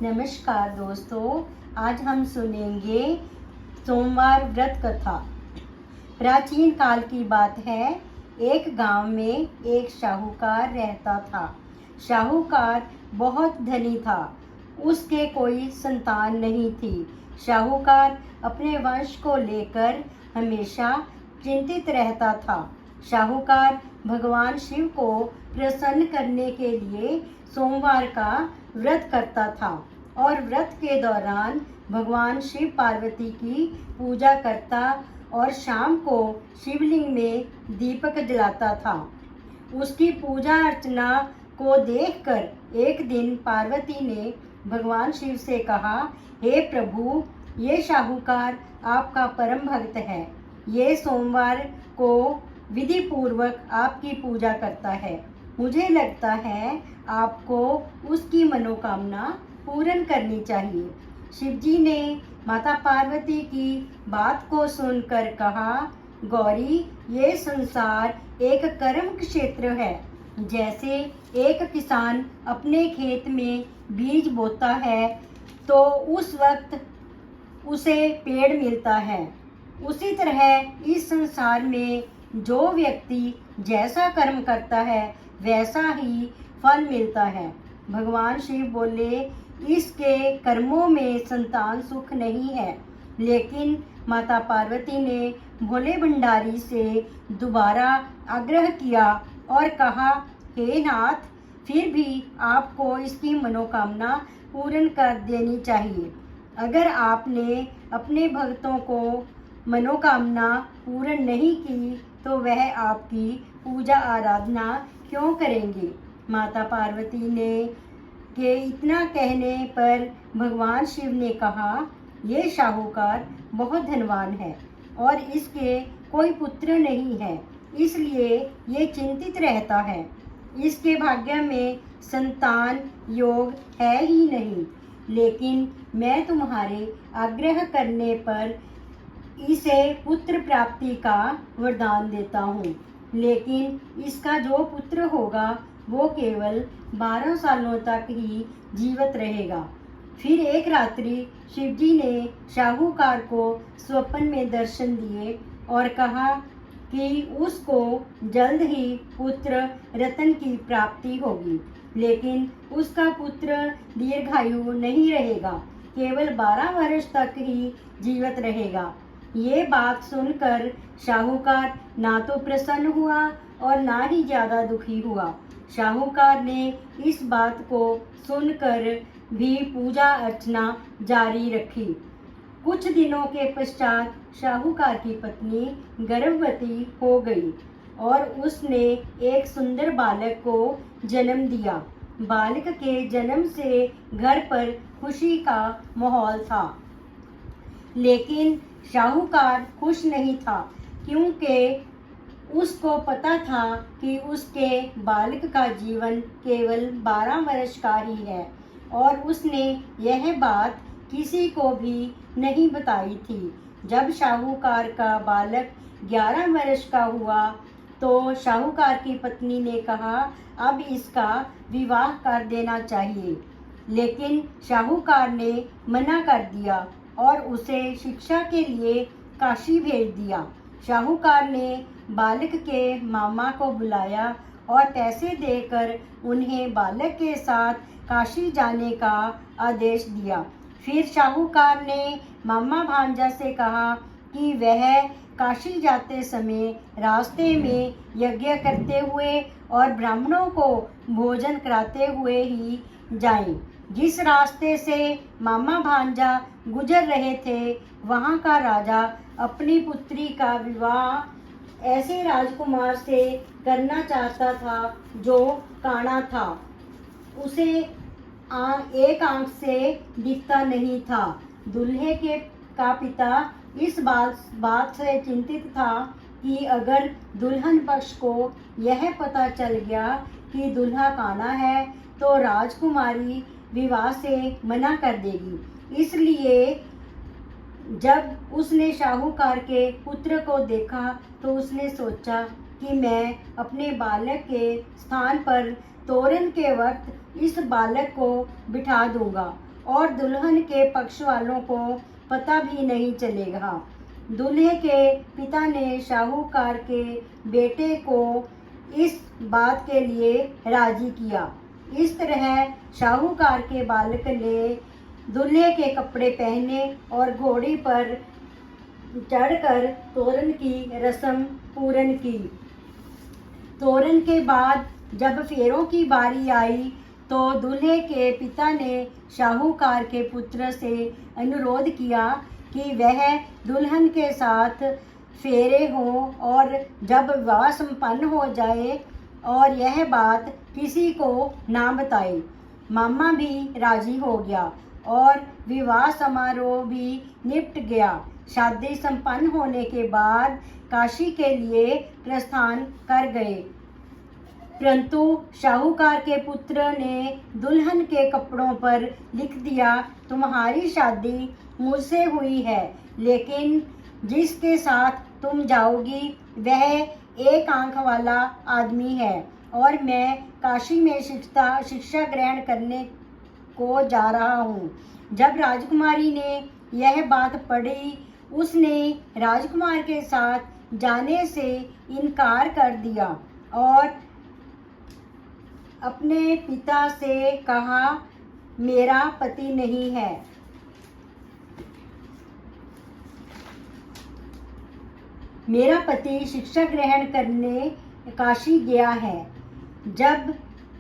नमस्कार दोस्तों, आज हम सुनेंगे सोमवार व्रत कथा। प्राचीन काल की बात है। एक गांव में एक शाहूकार रहता था। शाहूकार बहुत धनी था। उसके कोई संतान नहीं थी। शाहूकार अपने वंश को लेकर हमेशा चिंतित रहता था। शाहूकार भगवान शिव को प्रसन्न करने के लिए सोमवार का व्रत करता था और व्रत के दौरान भगवान शिव पार्वती की पूजा करता और शाम को शिवलिंग में दीपक जलाता था। उसकी पूजा अर्चना को देखकर एक दिन पार्वती ने भगवान शिव से कहा, हे प्रभु, ये शाहूकार आपका परम भक्त है। ये सोमवार को विधि पूर्वक आपकी पूजा करता है। मुझे लगता है आपको उसकी मनोकामना पूर्ण करनी चाहिए। शिवजी ने माता पार्वती की बात को सुनकर कहा, गौरी, ये संसार एक कर्म क्षेत्र है। जैसे एक किसान अपने खेत में बीज बोता है तो उस वक्त उसे पेड़ मिलता है, उसी तरह इस संसार में जो व्यक्ति जैसा कर्म करता है वैसा ही फल मिलता है। भगवान शिव बोले, इसके कर्मों में संतान सुख नहीं है। लेकिन माता पार्वती ने भोले भंडारी से दोबारा आग्रह किया और कहा, हे नाथ, फिर भी आपको इसकी मनोकामना पूर्ण कर देनी चाहिए। अगर आपने अपने भक्तों को मनोकामना पूर्ण नहीं की तो वह आपकी पूजा आराधना क्यों करेंगे। माता पार्वती ने के इतना कहने पर भगवान शिव ने कहा, ये शाहूकार बहुत धनवान है और इसके कोई पुत्र नहीं है, इसलिए ये चिंतित रहता है। इसके भाग्य में संतान योग है ही नहीं। लेकिन मैं तुम्हारे आग्रह करने पर इसे पुत्र प्राप्ति का वरदान देता हूँ। लेकिन इसका जो पुत्र होगा वो केवल 12 सालों तक ही जीवित रहेगा। फिर एक रात्रि शिवजी ने शाहूकार को स्वप्न में दर्शन दिए और कहा कि उसको जल्द ही पुत्र रतन की प्राप्ति होगी। लेकिन उसका पुत्र दीर्घायु नहीं रहेगा, केवल 12 वर्ष तक ही जीवित रहेगा। ये बात सुनकर शाहूकार ना तो प्रसन्न हुआ और ना ही ज़्यादा दुखी हुआ। शाहूकार ने इस बात को सुनकर भी पूजा अर्चना जारी रखी। कुछ दिनों के पश्चात शाहूकार की पत्नी गर्भवती हो गई और उसने एक सुंदर बालक को जन्म दिया। बालक के जन्म से घर पर खुशी का माहौल था। लेकिन शाहूकार खुश नहीं था, क्योंकि उसको पता था कि उसके बालक का जीवन केवल 12 वर्ष का ही है और उसने यह बात किसी को भी नहीं बताई थी। जब शाहूकार का बालक 11 वर्ष का हुआ तो शाहूकार की पत्नी ने कहा, अब इसका विवाह कर देना चाहिए। लेकिन शाहूकार ने मना कर दिया और उसे शिक्षा के लिए काशी भेज दिया। शाहूकार ने बालक के मामा को बुलाया और पैसे देकर उन्हें बालक के साथ काशी जाने का आदेश दिया। फिर शाहूकार ने मामा भांजा से कहा कि वह काशी जाते समय रास्ते में यज्ञ करते हुए और ब्राह्मणों को भोजन कराते हुए ही जाएं। जिस रास्ते से मामा भांजा गुजर रहे थे वहाँ का राजा अपनी पुत्री का विवाह ऐसे राजकुमार से करना चाहता था जो काना था। उसे एक आंख से दिखता नहीं था। दूल्हे का पिता इस बात से चिंतित था कि अगर दुल्हन पक्ष को यह पता चल गया कि दूल्हा काना है तो राजकुमारी विवाह से मना कर देगी। इसलिए जब उसने शाहूकार के पुत्र को देखा तो उसने सोचा कि मैं अपने बालक के स्थान पर तोरण के वक्त इस बालक को बिठा दूंगा और दुल्हन के पक्ष वालों को पता भी नहीं चलेगा। दूल्हे के पिता ने शाहूकार के बेटे को इस बात के लिए राजी किया। इस तरह शाहूकार के बालक ने दूल्हे के कपड़े पहने और घोड़ी पर चढ़कर तोरण की रस्म पूर्ण की। तोरण के बाद जब फेरों की बारी आई तो दूल्हे के पिता ने शाहूकार के पुत्र से अनुरोध किया कि वह दुल्हन के साथ फेरे हों और जब विवाह संपन्न हो जाए और यह बात किसी को ना बताए। मामा भी राजी हो गया और विवाह समारोह भी निपट गया। शादी संपन्न होने के बाद काशी के लिए प्रस्थान कर गए, परंतु शाहूकार के पुत्र ने दुल्हन के कपड़ों पर लिख दिया, तुम्हारी शादी मुझसे हुई है, लेकिन जिसके साथ तुम जाओगी वह एक आंख वाला आदमी है और मैं काशी में शिक्षा ग्रहण करने को जा रहा हूँ। जब राजकुमारी ने यह बात पढ़ी, उसने राजकुमार के साथ जाने से इनकार कर दिया और अपने पिता से कहा, मेरा पति नहीं है। मेरा पति शिक्षा ग्रहण करने काशी गया है। जब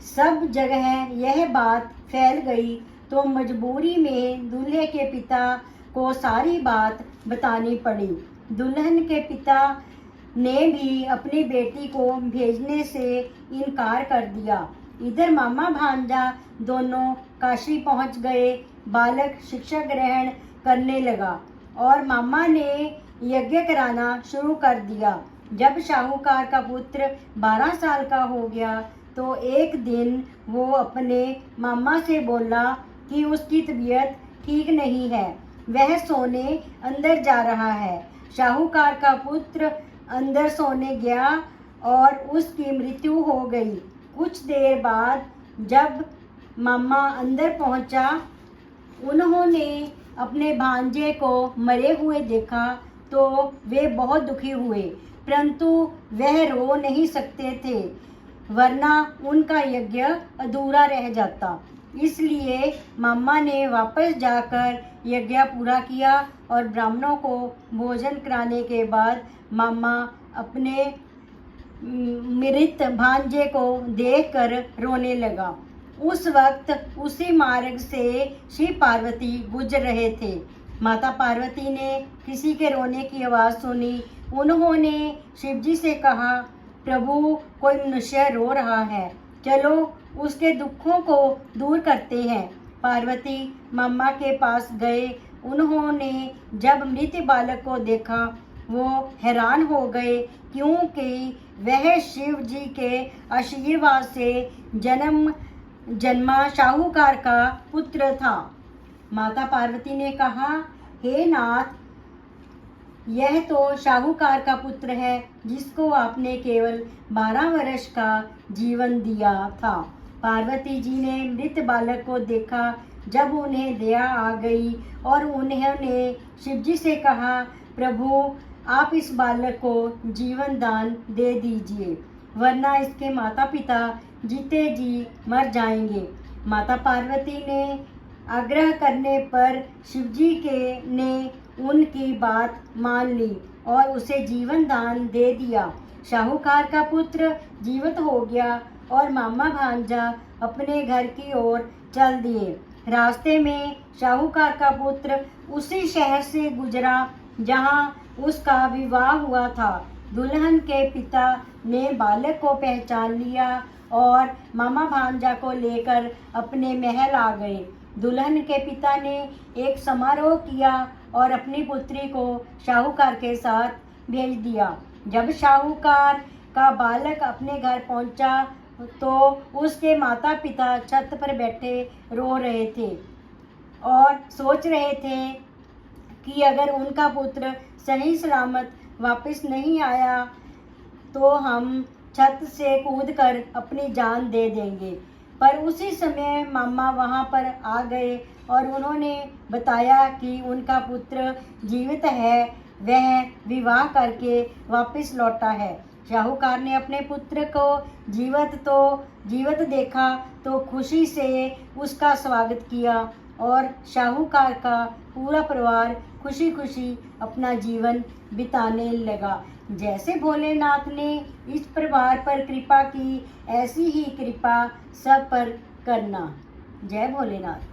सब जगह यह बात फैल गई तो मजबूरी में दूल्हे के पिता को सारी बात बतानी पड़ी। दुल्हन के पिता ने भी अपनी बेटी को भेजने से इनकार कर दिया। इधर मामा भांजा दोनों काशी पहुंच गए। बालक शिक्षा ग्रहण करने लगा और मामा ने यज्ञ कराना शुरू कर दिया। जब शाहूकार का पुत्र 12 साल का हो गया तो एक दिन वो अपने मामा से बोला कि उसकी तबीयत ठीक नहीं है, वह सोने अंदर जा रहा है। शाहूकार का पुत्र अंदर सोने गया और उसकी मृत्यु हो गई। कुछ देर बाद जब मामा अंदर पहुंचा, उन्होंने अपने भांजे को मरे हुए देखा तो वे बहुत दुखी हुए, परंतु वह रो नहीं सकते थे, वरना उनका यज्ञ अधूरा रह जाता। इसलिए मामा ने वापस जाकर यज्ञ पूरा किया और ब्राह्मणों को भोजन कराने के बाद मामा अपने मृत भांजे को देखकर रोने लगा। उस वक्त उसी मार्ग से शिव पार्वती गुजर रहे थे। माता पार्वती ने किसी के रोने की आवाज़ सुनी। उन्होंने शिवजी से कहा, प्रभु कोई मनुष्य रो रहा है, चलो उसके दुखों को दूर करते हैं। पार्वती मामा के पास गए। उन्होंने जब मृत बालक को देखा वो हैरान हो गए, क्योंकि वह शिव जी के आशीर्वाद से जन्मा शाहूकार का पुत्र था। माता पार्वती ने कहा, हे नाथ, यह तो शाहूकार का पुत्र है जिसको आपने केवल 12 वर्ष का जीवन दिया था। पार्वती जी ने मृत बालक को देखा। जब उन्हें दया आ गई और उन्होंने शिवजी से कहा, प्रभु आप इस बालक को जीवन दान दे दीजिए, वरना इसके माता पिता जीते जी मर जाएंगे। माता पार्वती ने आग्रह करने पर शिवजी ने उनकी बात मान ली और उसे जीवन दान दे दिया। शाहूकार का पुत्र जीवित हो गया और मामा भांजा अपने घर की ओर चल दिए। रास्ते में शाहूकार का पुत्र उसी शहर से गुजरा जहां उसका विवाह हुआ था। दुल्हन के पिता ने बालक को पहचान लिया और मामा भांजा को लेकर अपने महल आ गए। दुल्हन के पिता ने एक समारोह किया और अपनी पुत्री को शाहूकार के साथ भेज दिया। जब शाहूकार का बालक अपने घर पहुंचा तो उसके माता पिता छत पर बैठे रो रहे थे और सोच रहे थे कि अगर उनका पुत्र सही सलामत वापस नहीं आया तो हम छत से कूदकर अपनी जान दे देंगे। पर उसी समय मामा वहाँ पर आ गए और उन्होंने बताया कि उनका पुत्र जीवित है, वह विवाह करके वापस लौटा है। शाहूकार ने अपने पुत्र को जीवित देखा तो खुशी से उसका स्वागत किया और शाहूकार का पूरा परिवार खुशी खुशी अपना जीवन बिताने लगा। जैसे भोलेनाथ ने इस परिवार पर कृपा की, ऐसी ही कृपा सब पर करना। जय भोलेनाथ।